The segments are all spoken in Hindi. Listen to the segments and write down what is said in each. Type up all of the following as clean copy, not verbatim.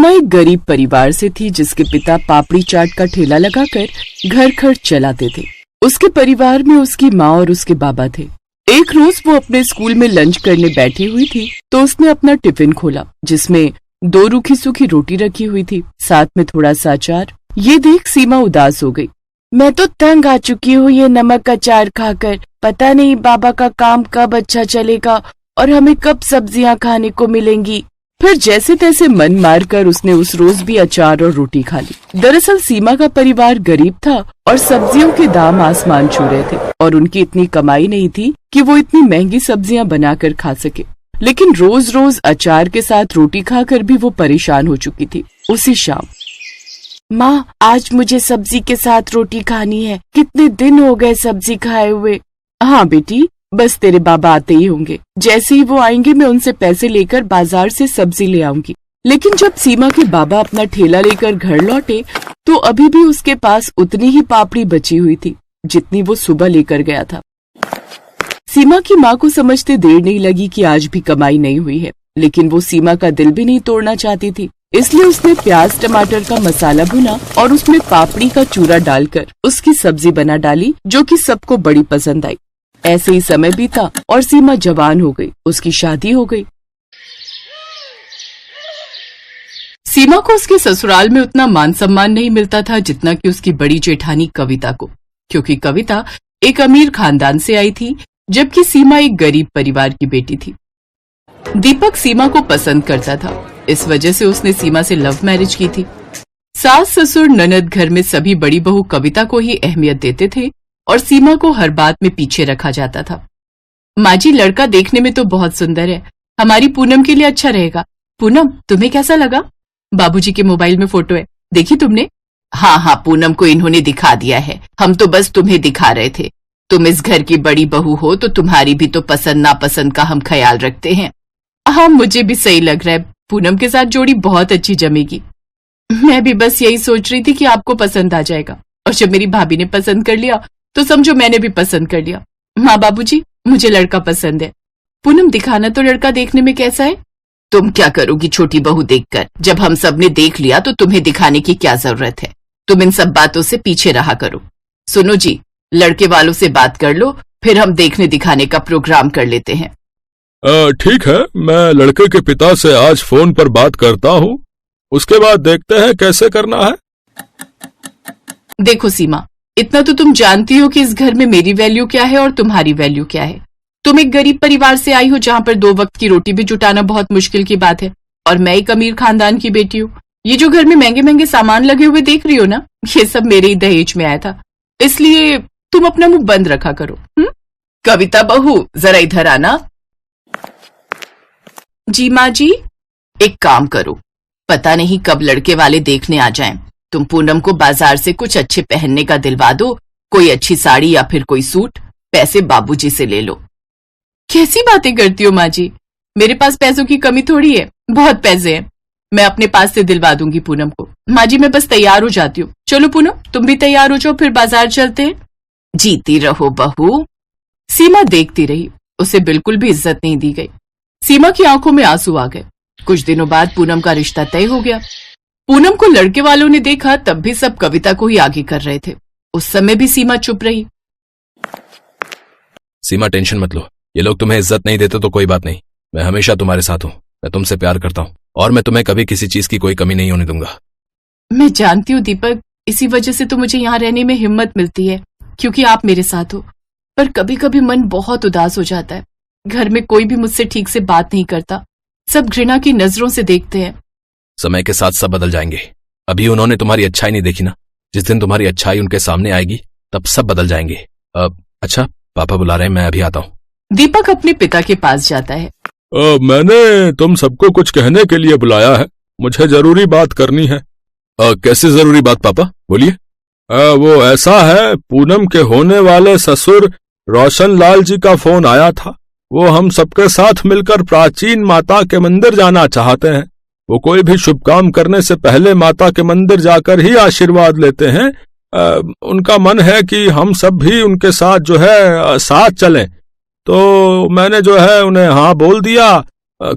सीमा एक गरीब परिवार से थी जिसके पिता पापड़ी चाट का ठेला लगाकर घर खर्च चलाते थे। उसके परिवार में उसकी माँ और उसके बाबा थे। एक रोज वो अपने स्कूल में लंच करने बैठी हुई थी तो उसने अपना टिफिन खोला जिसमें 2 रूखी सूखी रोटी रखी हुई थी, साथ में थोड़ा सा अचार। ये देख सीमा उदास हो गई। मैं तो तंग आ चुकी हूँ ये नमक अचार खाकर। पता नहीं बाबा का काम कब अच्छा चलेगा और हमें कब सब्जियां खाने को मिलेंगी। फिर जैसे तैसे मन मारकर उसने उस रोज भी अचार और रोटी खा ली। दरअसल सीमा का परिवार गरीब था और सब्जियों के दाम आसमान छू रहे थे और उनकी इतनी कमाई नहीं थी कि वो इतनी महंगी सब्जियां बनाकर खा सके। लेकिन रोज रोज अचार के साथ रोटी खाकर भी वो परेशान हो चुकी थी। उसी शाम, माँ आज मुझे सब्जी के साथ रोटी खानी है, कितने दिन हो गए सब्जी खाए हुए। हाँ बेटी, बस तेरे बाबा आते ही होंगे, जैसे ही वो आएंगे मैं उनसे पैसे लेकर बाजार से सब्जी ले आऊंगी। लेकिन जब सीमा के बाबा अपना ठेला लेकर घर लौटे तो अभी भी उसके पास उतनी ही पापड़ी बची हुई थी जितनी वो सुबह लेकर गया था। सीमा की माँ को समझते देर नहीं लगी कि आज भी कमाई नहीं हुई है, लेकिन वो सीमा का दिल भी नहीं तोड़ना चाहती थी। इसलिए उसने प्याज टमाटर का मसाला भुना और उसमें पापड़ी का चूरा डालकर उसकी सब्जी बना डाली जो कि सबको बड़ी पसंद आई। ऐसे ही समय बीता और सीमा जवान हो गई, उसकी शादी हो गई। सीमा को उसके ससुराल में उतना मान सम्मान नहीं मिलता था जितना कि उसकी बड़ी जेठानी कविता को, क्योंकि कविता एक अमीर खानदान से आई थी जबकि सीमा एक गरीब परिवार की बेटी थी। दीपक सीमा को पसंद करता था, इस वजह से उसने सीमा से लव मैरिज की थी। सास ससुर ननद घर में सभी बड़ी बहू कविता को ही अहमियत देते थे और सीमा को हर बात में पीछे रखा जाता था। माँ जी, लड़का देखने में तो बहुत सुंदर है, हमारी पूनम के लिए अच्छा रहेगा। पूनम, तुम्हें कैसा लगा? बाबूजी के मोबाइल में फोटो है, देखी तुमने? हाँ, पूनम को इन्होंने दिखा दिया है, हम तो बस तुम्हें दिखा रहे थे। तुम इस घर की बड़ी बहू हो तो तुम्हारी भी तो पसंद नापसंद का हम ख्याल रखते हैं। हाँ, मुझे भी सही लग रहा है, पूनम के साथ जोड़ी बहुत अच्छी जमेगी। मैं भी बस यही सोच रही थी कि आपको पसंद आ जाएगा, और जब मेरी भाभी ने पसंद कर लिया तो समझो मैंने भी पसंद कर लिया। माँ बाबूजी, मुझे लड़का पसंद है। पूनम, दिखाना तो लड़का देखने में कैसा है। तुम क्या करोगी छोटी बहू देखकर, जब हम सब ने देख लिया तो तुम्हें दिखाने की क्या जरूरत है। तुम इन सब बातों से पीछे रहा करो। सुनो जी, लड़के वालों से बात कर लो, फिर हम देखने दिखाने का प्रोग्राम कर लेते हैं। ठीक है, मैं लड़के के पिता से आज फोन पर बात करता हूँ, उसके बाद देखते हैं कैसे करना है। देखो सीमा, इतना तो तुम जानती हो कि इस घर में मेरी वैल्यू क्या है और तुम्हारी वैल्यू क्या है। तुम एक गरीब परिवार से आई हो जहाँ पर 2 वक्त की रोटी भी जुटाना बहुत मुश्किल की बात है, और मैं एक अमीर खानदान की बेटी हूँ। ये जो घर में महंगे महंगे सामान लगे हुए देख रही हो ना, ये सब मेरे ही दहेज में आया था, इसलिए तुम अपना मुंह बंद रखा करो। कविता बहू, जरा इधर आना। जी माँ जी। एक काम करो, पता नहीं कब लड़के वाले देखने आ जाएं। तुम पूनम को बाजार से कुछ अच्छे पहनने का दिलवा दो, कोई अच्छी साड़ी या फिर कोई सूट। पैसे बाबूजी से ले लो। कैसी बातें करती हो माँ जी, मेरे पास पैसों की कमी थोड़ी है, बहुत पैसे हैं। मैं अपने पास से दिलवा दूंगी पूनम को। माँ जी, मैं बस तैयार हो जाती हूँ। चलो पूनम, तुम भी तैयार हो जाओ, फिर बाजार चलते हैं। जीती रहो बहू। सीमा देखती रही, उसे बिल्कुल भी इज्जत नहीं दी गई। सीमा की आंखों में आंसू आ गए। कुछ दिनों बाद पूनम का रिश्ता तय हो गया। पूनम को लड़के वालों ने देखा तब भी सब कविता को ही आगे कर रहे थे। उस समय भी सीमा चुप रही। सीमा, टेंशन मत लो, ये लोग तुम्हें इज्जत नहीं देते तो कोई बात नहीं, मैं हमेशा तुम्हारे साथ हूँ। मैं तुमसे प्यार करता हूँ और मैं तुम्हें कभी किसी चीज की कोई कमी नहीं होने दूंगा। मैं जानती हूँ दीपक, इसी वजह से तो मुझे यहाँ रहने में हिम्मत मिलती है, क्योंकि आप मेरे साथ हो। पर कभी कभी मन बहुत उदास हो जाता है। घर में कोई भी मुझसे ठीक से बात नहीं करता, सब घृणा की नजरों से देखते हैं। समय के साथ सब बदल जाएंगे। अभी उन्होंने तुम्हारी अच्छाई नहीं देखी ना, जिस दिन तुम्हारी अच्छाई उनके सामने आएगी तब सब बदल जाएंगे। अच्छा, पापा बुला रहे हैं, मैं अभी आता हूँ। दीपक अपने पिता के पास जाता है। मैंने तुम सबको कुछ कहने के लिए बुलाया है, मुझे जरूरी बात करनी है। कैसे जरूरी बात पापा, बोलिए। वो ऐसा है, पूनम के होने वाले ससुर रोशन लाल जी का फोन आया था। वो हम सबके साथ मिलकर प्राचीन माता के मंदिर जाना चाहते हैं। वो कोई भी शुभ काम करने से पहले माता के मंदिर जाकर ही आशीर्वाद लेते हैं। उनका मन है कि हम सब भी उनके साथ जो है साथ चलें। तो मैंने जो है उन्हें हाँ बोल दिया।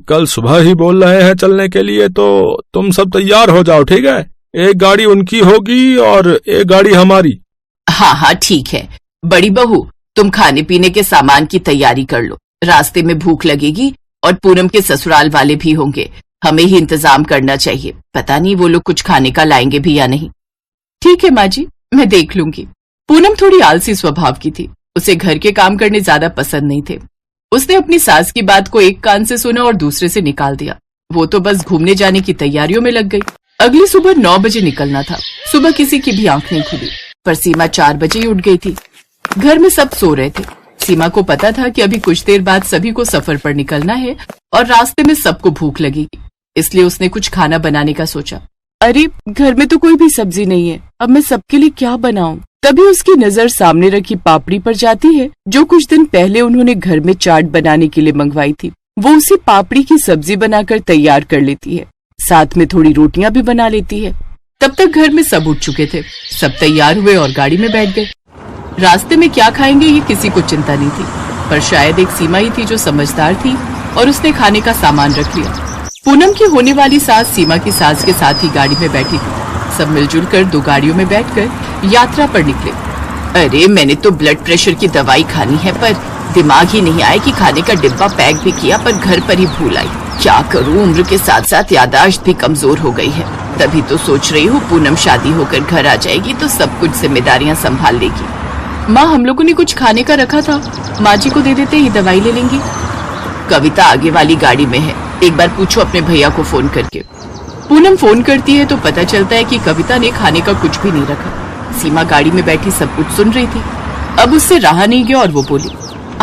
कल सुबह ही बोल रहे हैं चलने के लिए, तो तुम सब तैयार हो जाओ, ठीक है? एक गाड़ी उनकी होगी और एक गाड़ी हमारी। हाँ हाँ ठीक है। बड़ी बहू, तुम खाने पीने के सामान की तैयारी कर लो, रास्ते में भूख लगेगी और पूनम के ससुराल वाले भी होंगे, हमें ही इंतजाम करना चाहिए, पता नहीं वो लोग कुछ खाने का लाएंगे भी या नहीं। ठीक है माँ जी, मैं देख लूंगी। पूनम थोड़ी आलसी स्वभाव की थी, उसे घर के काम करने ज्यादा पसंद नहीं थे। उसने अपनी सास की बात को एक कान से सुना और दूसरे से निकाल दिया। वो तो बस घूमने जाने की तैयारियों में लग गई। अगली सुबह 9 बजे निकलना था। सुबह किसी की भी आंख नहीं खुली, पर सीमा 4 बजे ही उठ गई थी। घर में सब सो रहे थे। सीमा को पता था कि अभी कुछ देर बाद सभी को सफर पर निकलना है और रास्ते में सबको भूख लगेगी, इसलिए उसने कुछ खाना बनाने का सोचा। अरे घर में तो कोई भी सब्जी नहीं है, अब मैं सबके लिए क्या बनाऊं? तभी उसकी नजर सामने रखी पापड़ी पर जाती है, जो कुछ दिन पहले उन्होंने घर में चाट बनाने के लिए मंगवाई थी। वो उसी पापड़ी की सब्जी बनाकर तैयार कर लेती है, साथ में थोड़ी रोटियां भी बना लेती है। तब तक घर में सब उठ चुके थे। सब तैयार हुए और गाड़ी में बैठ गए। रास्ते में क्या खाएंगे ये किसी को चिंता नहीं थी, पर शायद एक सीमा ही थी जो समझदार थी और उसने खाने का सामान रख लिया। पूनम की होने वाली सास सीमा की सास के साथ ही गाड़ी में बैठी थी। सब मिलजुल कर 2 गाड़ियों में बैठकर यात्रा पर निकले। अरे मैंने तो ब्लड प्रेशर की दवाई खानी है, पर दिमाग ही नहीं आया कि खाने का डिब्बा पैक भी किया, पर घर पर ही भूल आई। क्या करूं, उम्र के साथ साथ याददाश्त भी कमजोर हो गई है। तभी तो सोच रही हूँ पूनम शादी होकर घर आ जाएगी तो सब कुछ जिम्मेदारियां संभाल लेगी। माँ, हम लोगों ने कुछ खाने का रखा था, माँ जी को दे देते ही दवाई ले लेंगी। कविता आगे वाली गाड़ी में है, एक बार पूछो अपने भैया को फोन करके। पूनम फोन करती है तो पता चलता है कि कविता ने खाने का कुछ भी नहीं रखा। सीमा गाड़ी में बैठी सब कुछ सुन रही थी। अब उससे रहा नहीं गया और वो बोली,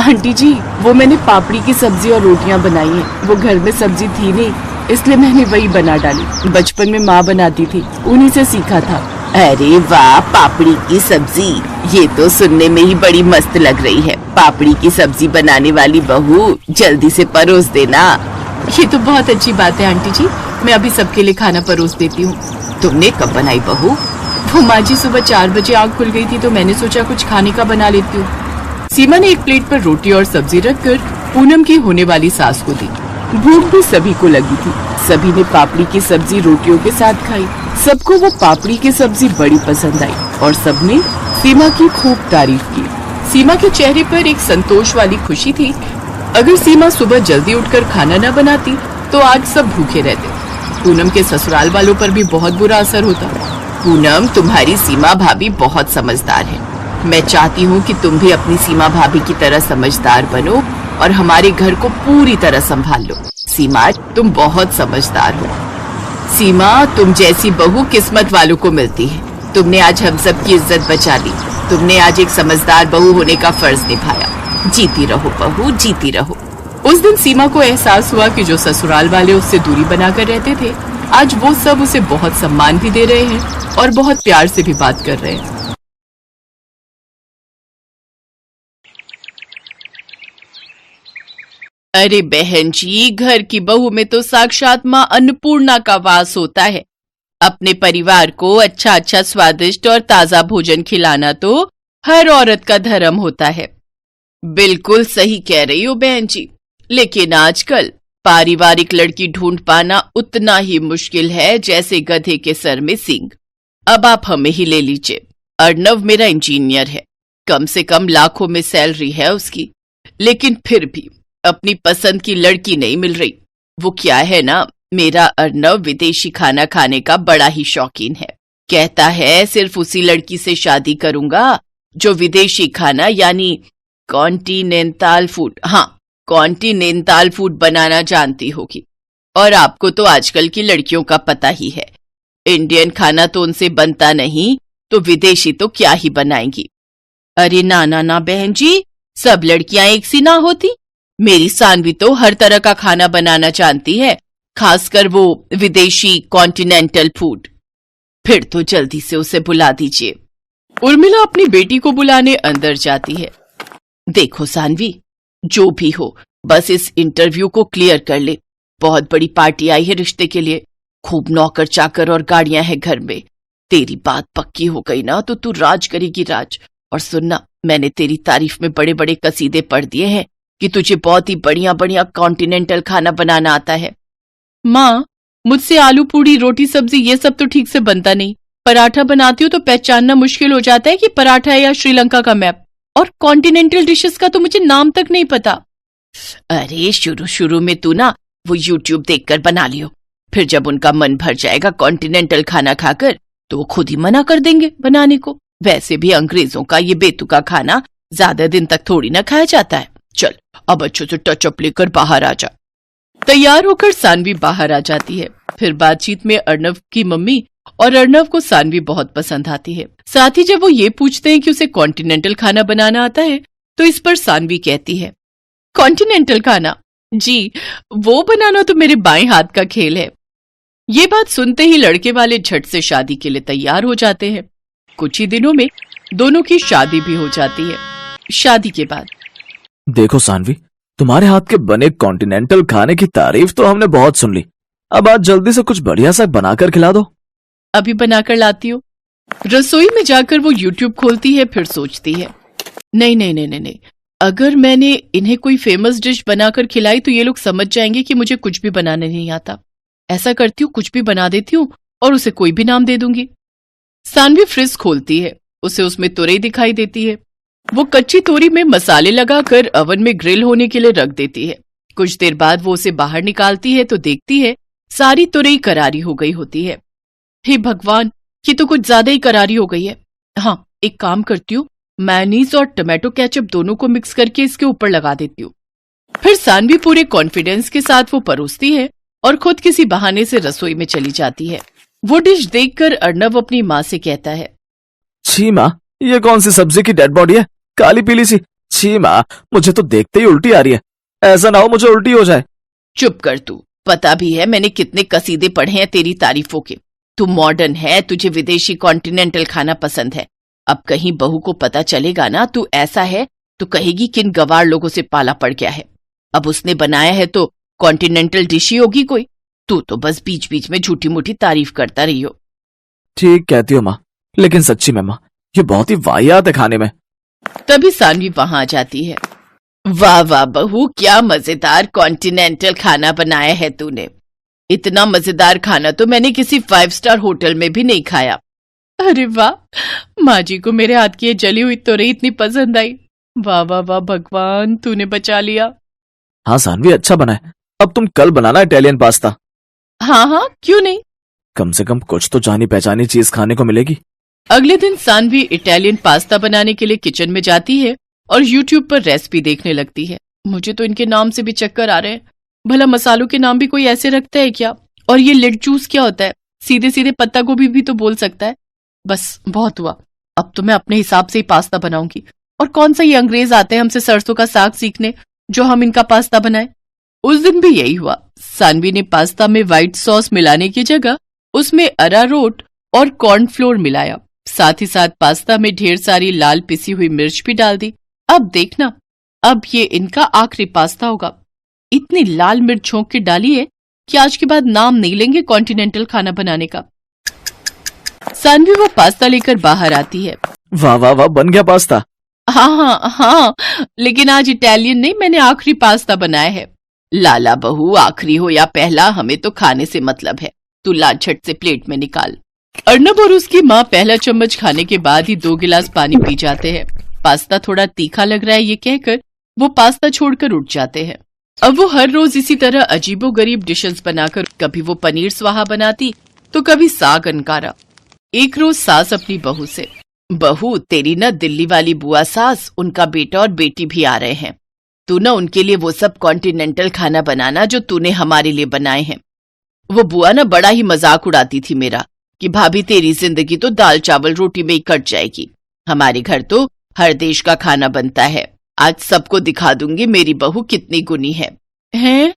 आंटी जी, वो मैंने पापड़ी की सब्जी और रोटियां बनाई हैं। वो घर में सब्जी थी नहीं, इसलिए मैंने वही बना डाली। बचपन में माँ बनाती थी, उन्हीं से सीखा था। अरे वाह, पापड़ी की सब्जी, ये तो सुनने में ही बड़ी मस्त लग रही है। पापड़ी की सब्जी बनाने वाली बहू, जल्दी से परोस देना। ये तो बहुत अच्छी बात है आंटी जी, मैं अभी सबके लिए खाना परोस देती हूँ। तुमने कब बनाई बहू? वो माँ जी सुबह 4 बजे आँख खुल गई थी तो मैंने सोचा कुछ खाने का बना लेती हूँ। सीमा ने एक प्लेट पर रोटी और सब्जी रखकर पूनम की होने वाली सास को दी। भूख भी सभी को लगी थी। सभी ने पापड़ी की सब्जी रोटियों के साथ खाई। सबको वो पापड़ी की सब्जी बड़ी पसंद आई और सबने सीमा की खूब तारीफ की। सीमा के चेहरे पर एक संतोष वाली खुशी थी। अगर सीमा सुबह जल्दी उठकर खाना न बनाती तो आज सब भूखे रहते। पूनम के ससुराल वालों पर भी बहुत बुरा असर होता। पूनम, तुम्हारी सीमा भाभी बहुत समझदार है। मैं चाहती हूँ कि तुम भी अपनी सीमा भाभी की तरह समझदार बनो और हमारे घर को पूरी तरह संभाल लो। सीमा, तुम बहुत समझदार हो। सीमा, तुम जैसी बहू किस्मत वालों को मिलती है। तुमने आज हम सब की इज्जत बचा ली। तुमने आज एक समझदार बहू होने का फर्ज निभाया। जीती रहो बहू, जीती रहो। उस दिन सीमा को एहसास हुआ कि जो ससुराल वाले उससे दूरी बनाकर रहते थे, आज वो सब उसे बहुत सम्मान भी दे रहे हैं और बहुत प्यार से भी बात कर रहे हैं। अरे बहन जी, घर की बहू में तो साक्षात माँ अन्नपूर्णा का वास होता है। अपने परिवार को अच्छा अच्छा स्वादिष्ट और ताजा भोजन खिलाना तो हर औरत का धर्म होता है। बिल्कुल सही कह रही हो बहन जी, लेकिन आजकल पारिवारिक लड़की ढूंढ पाना उतना ही मुश्किल है जैसे गधे के सर में सींग। अब आप हमें ही ले लीजिए। अर्नव मेरा इंजीनियर है, कम से कम लाखों में सैलरी है उसकी, लेकिन फिर भी अपनी पसंद की लड़की नहीं मिल रही। वो क्या है ना, मेरा अर्नव विदेशी खाना खाने का बड़ा ही शौकीन है। कहता है सिर्फ उसी लड़की से शादी करूंगा जो विदेशी खाना यानी कॉन्टिनेंटल फूड, हाँ कॉन्टिनेंटल फूड बनाना जानती होगी। और आपको तो आजकल की लड़कियों का पता ही है, इंडियन खाना तो उनसे बनता नहीं तो विदेशी तो क्या ही बनाएंगी। अरे ना ना ना बहन जी, सब लड़कियां एक सी ना होती। मेरी सानवी तो हर तरह का खाना बनाना जानती है, खासकर वो विदेशी कॉन्टिनेंटल फूड। फिर तो जल्दी से उसे बुला दीजिए। उर्मिला अपनी बेटी को बुलाने अंदर जाती है। देखो सानवी, जो भी हो बस इस इंटरव्यू को क्लियर कर ले। बहुत बड़ी पार्टी आई है रिश्ते के लिए, खूब नौकर चाकर और गाड़ियां हैं घर में। तेरी बात पक्की हो गई ना तो तू राज करेगी राज। और सुनना, मैंने तेरी तारीफ में बड़े बड़े कसीदे पढ़ दिए हैं कि तुझे बहुत ही बढ़िया बढ़िया कॉन्टिनेंटल खाना बनाना आता है। माँ, मुझसे आलू पूड़ी रोटी सब्जी ये सब तो ठीक से बनता नहीं। पराठा बनाती हूँ तो पहचानना मुश्किल हो जाता है कि पराठा है या श्रीलंका का मैप। और कॉन्टिनेंटल डिशेस का तो मुझे नाम तक नहीं पता। अरे शुरू शुरू में तू ना वो यूट्यूब देखकर बना लियो, फिर जब उनका मन भर जाएगा कॉन्टिनेंटल खाना खाकर तो वो खुद ही मना कर देंगे बनाने को। वैसे भी अंग्रेजों का ये बेतुका खाना ज्यादा दिन तक थोड़ी ना खाया जाता है। चल अब अच्छे से टचअप लेकर बाहर आ जा। तैयार होकर सानवी बाहर आ जाती है। फिर बातचीत में अर्णव की मम्मी और अर्णव को सानवी बहुत पसंद आती है। साथ ही जब वो ये पूछते हैं कि उसे कॉन्टिनेंटल खाना बनाना आता है तो इस पर सानवी कहती है, कॉन्टिनेंटल खाना? जी, वो बनाना तो मेरे बाएं हाथ का खेल है। ये बात सुनते ही लड़के वाले झट से शादी के लिए तैयार हो जाते हैं। कुछ ही दिनों में दोनों की शादी भी हो जाती है। शादी के बाद देखो सानवी, तुम्हारे हाथ के बने कॉन्टिनेंटल खाने की तारीफ तो हमने बहुत सुन ली। अब आज जल्दी से कुछ बढ़िया सा बनाकर खिला दो। अभी बनाकर लाती हूँ। रसोई में जाकर वो यूट्यूब खोलती है, फिर सोचती है, नहीं नहीं नहीं नहीं नहीं, अगर मैंने इन्हें कोई फेमस डिश बनाकर खिलाई तो ये लोग समझ जाएंगे कि मुझे कुछ भी बनाने नहीं आता। ऐसा करती हूँ, कुछ भी बना देती हूँ और उसे कोई भी नाम दे दूंगी। सानवी फ्रिज खोलती है, उसे उसमें तुरई दिखाई देती है। वो कच्ची तोरी में मसाले लगाकर ओवन में ग्रिल होने के लिए रख देती है। कुछ देर बाद वो उसे बाहर निकालती है तो देखती है सारी तुरई करारी हो गई होती है। हे भगवान, ये तो कुछ ज्यादा ही करारी हो गई है। हाँ, एक काम करती हूँ, मेयोनीज और टमाटो केचप दोनों को मिक्स करके इसके ऊपर लगा देती हूँ। फिर सानवी पूरे कॉन्फिडेंस के साथ वो परोसती है और खुद किसी बहाने से रसोई में चली जाती है। वो डिश देखकर अर्णव अपनी माँ से कहता है, छी माँ, ये कौन सी सब्जी की डेड बॉडी है, काली पीली सी। छी माँ, मुझे तो देखते ही उल्टी आ रही है। ऐसा ना हो मुझे उल्टी हो जाए। चुप कर तू, पता भी है मैंने कितने कसीदे पढ़े हैं तेरी तारीफों के। तू मॉडर्न है, तुझे विदेशी कॉन्टिनेंटल खाना पसंद है। अब कहीं बहू को पता चलेगा ना तू ऐसा है तो कहेगी किन गवार लोगों से पाला पड़ गया है। अब उसने बनाया है तो कॉन्टिनेंटल डिश ही होगी कोई। तू तो बस बीच बीच में झूठी मूठी तारीफ करता रही हो। ठीक कहती हो माँ, लेकिन सच्ची में माँ, ये बहुत ही वाहियात है खाने में। तभी सानवी वहां आ जाती है। वाह वाह बहू, क्या मजेदार कॉन्टिनेंटल खाना बनाया है तूने। इतना मजेदार खाना तो मैंने किसी 5 स्टार होटल में भी नहीं खाया। अरे वाह, माँ जी को मेरे हाथ की ये जली हुई तोरई इतनी पसंद आई। वाह वाह वाह भगवान, तूने बचा लिया। हाँ सानवी, अच्छा बना है। अब तुम कल बनाना इटालियन पास्ता। हाँ हाँ, क्यों नहीं। कम से कम कुछ तो जानी पहचानी चीज खाने को मिलेगी। अगले दिन सानवी इटालियन पास्ता बनाने के लिए किचन में जाती है और यूट्यूब पर रेसिपी देखने लगती है। मुझे तो इनके नाम से भी चक्कर आ रहे हैं। भला मसालों के नाम भी कोई ऐसे रखता है क्या? और ये लिट जूस क्या होता है? सीधे सीधे पत्ता गोभी भी तो बोल सकता है। बस बहुत हुआ, अब तो मैं अपने हिसाब से ही पास्ता बनाऊंगी। और कौन सा ये अंग्रेज आते हैं हमसे सरसों का साग सीखने जो हम इनका पास्ता बनाए। उस दिन भी यही हुआ। सानवी ने पास्ता में व्हाइट सॉस मिलाने की जगह उसमें अरारोट और कॉर्नफ्लोर मिलाया। साथ ही साथ पास्ता में ढेर सारी लाल पिसी हुई मिर्च भी डाल दी। अब देखना, अब ये इनका आखिरी पास्ता होगा। इतनी लाल मिर्च झोंक के डाली है कि आज के बाद नाम नहीं लेंगे कॉन्टिनेंटल खाना बनाने का। सानवी वो पास्ता लेकर बाहर आती है। वाह वाह वाह, बन गया पास्ता। हाँ हाँ हाँ, लेकिन आज इटालियन नहीं, मैंने आखिरी पास्ता बनाया है। लाला बहू, आखिरी हो या पहला, हमें तो खाने से मतलब है। तू ला झट से प्लेट में निकाल। अर्णव और उसकी माँ पहला चम्मच खाने के बाद ही 2 गिलास पानी पी जाते हैं। पास्ता थोड़ा तीखा लग रहा है ये कहकर वो पास्ता छोड़कर उठ जाते हैं। अब वो हर रोज इसी तरह अजीबोगरीब डिशेस बनाकर कभी वो पनीर स्वाहा बनाती तो कभी साग अनकारा। एक रोज सास अपनी बहू से, बहू तेरी ना दिल्ली वाली बुआ सास, उनका बेटा और बेटी भी आ रहे हैं। तू ना उनके लिए वो सब कॉन्टिनेंटल खाना बनाना जो तूने हमारे लिए बनाए हैं। वो बुआ ना बड़ा ही मजाक उड़ाती थी मेरा कि भाभी तेरी जिंदगी तो दाल चावल रोटी में ही कट जाएगी। हमारे घर तो हर देश का खाना बनता है। आज सबको दिखा दूंगी मेरी बहू कितनी गुनी है। हैं?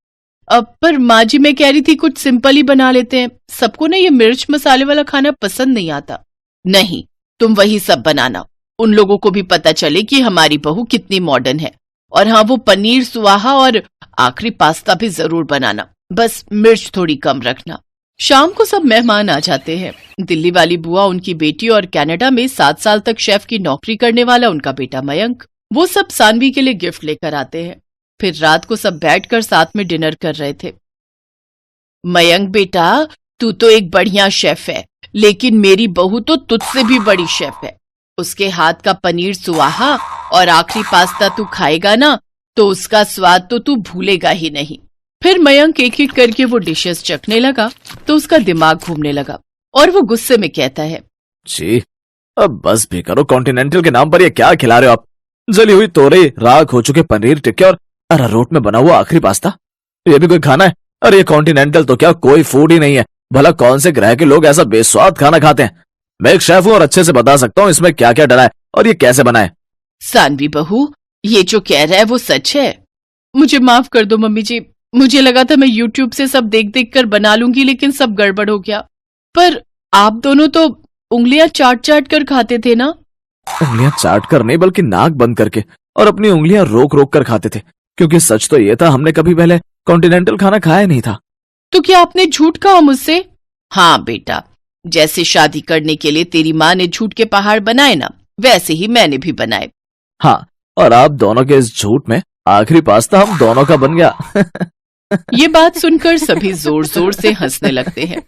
अब पर माँ जी, मैं कह रही थी कुछ सिंपल ही बना लेते हैं। सबको ना ये मिर्च मसाले वाला खाना पसंद नहीं आता। नहीं, तुम वही सब बनाना, उन लोगों को भी पता चले कि हमारी बहू कितनी मॉडर्न है। और हाँ, वो पनीर सुहाहा और आखिरी पास्ता भी जरूर बनाना, बस मिर्च थोड़ी कम रखना। शाम को सब मेहमान आ जाते हैं। दिल्ली वाली बुआ, उनकी बेटी और कनाडा में 7 साल तक शेफ की नौकरी करने वाला उनका बेटा मयंक। वो सब सानवी के लिए गिफ्ट लेकर आते हैं। फिर रात को सब बैठकर साथ में डिनर कर रहे थे। मयंक बेटा, तू तो एक बढ़िया शेफ है, लेकिन मेरी बहू तो तुझसे भी बड़ी शेफ है। उसके हाथ का पनीर सुहाहा और आखिरी पास्ता तू खाएगा ना, तो उसका स्वाद तो तू भूलेगा ही नहीं। फिर मयंक एक एक करके वो डिशेस चखने लगा तो उसका दिमाग घूमने लगा और वो गुस्से में कहता है, जी अब बस भी करो, कॉन्टिनेंटल के नाम पर ये क्या खिला रहे हो आप? जली हुई तोरई, राख हो चुके पनीर टिक्के और अरारोट में बना हुआ आखिरी पास्ता, ये भी कोई खाना है? अरे ये कॉन्टिनेंटल तो क्या कोई फूड ही नहीं है। भला कौन से ग्रह के लोग ऐसा बेस्वाद खाना खाते हैं? मैं एक शेफ हूं और अच्छे से बता सकता हूँ इसमें क्या क्या डला है और ये कैसे बना है। सानवी बहू, ये जो कह रहा है वो सच है। मुझे माफ कर दो मम्मी जी, मुझे लगा था मैं यूट्यूब से सब देख देख कर बना लूंगी, लेकिन सब गड़बड़ हो गया। पर आप दोनों तो उंगलियां चाट चाट कर खाते थे ना? उंगलियां चाट कर नहीं, बल्कि नाक बंद करके और अपनी उंगलियां रोक रोक कर खाते थे, क्योंकि सच तो ये था हमने कभी पहले कॉन्टिनेंटल खाना खाया नहीं था। तो क्या आपने झूठ कहा मुझसे? हाँ बेटा, जैसे शादी करने के लिए तेरी माँ ने झूठ के पहाड़ बनाए ना, वैसे ही मैंने भी बनाए। हाँ, और आप दोनों के इस झूठ में आखिरी पास्ता हम दोनों का बन गया। ये बात सुनकर सभी जोर जोर से हंसने लगते हैं।